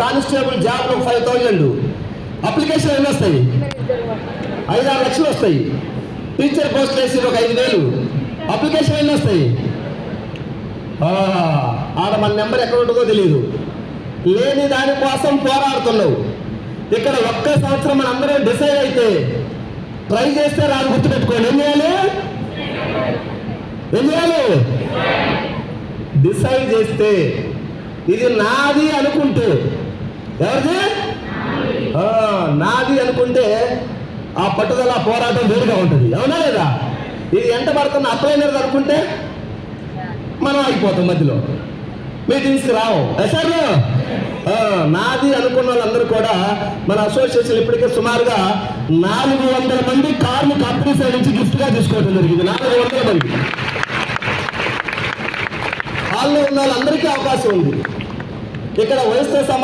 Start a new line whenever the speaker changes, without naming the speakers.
Constable జాబ్లు 5,000, application ఎన్ని వస్తాయి? 5-6 లక్షలు వస్తాయి. టీచర్ పోస్ట్ వేసి ఒక 5,000, అప్లికేషన్ ఎన్ని వస్తాయి? ఆడ మన నెంబర్ ఎక్కడ ఉంటుందో తెలియదు. లేని దానికోసం పోరాడుతున్నావు. ఇక్కడ ఒక్క సంవత్సరం మన అందరం డిసైడ్ అయితే ట్రై చేస్తే రాదు, గుర్తుపెట్టుకోండి. ఏం చేయాలి? డిసైడ్ చేస్తే ఇది నాది అనుకుంటే, ఎవరిది? నాది అనుకుంటే ఆ పట్టుదల పోరాటం వేరుగా ఉంటుంది. అవునా లేదా? ఇది ఎంట పడుతున్న అప్లైనర్ అనుకుంటే మనం ఆగిపోతాం మధ్యలో, మీటింగ్స్కి రావు. సార్ నాది అనుకున్న వాళ్ళందరూ కూడా మన అసోసియేషన్ ఇప్పటికే సుమారుగా 400 మంది కార్లు కంపెనీ సైడ్ నుంచి గిఫ్ట్గా తీసుకోవడం జరిగింది. 400 మంది హాల్లో ఉన్న వాళ్ళందరికీ అవకాశం ఉంది. ఇక్కడ వయసుతో సంబంధం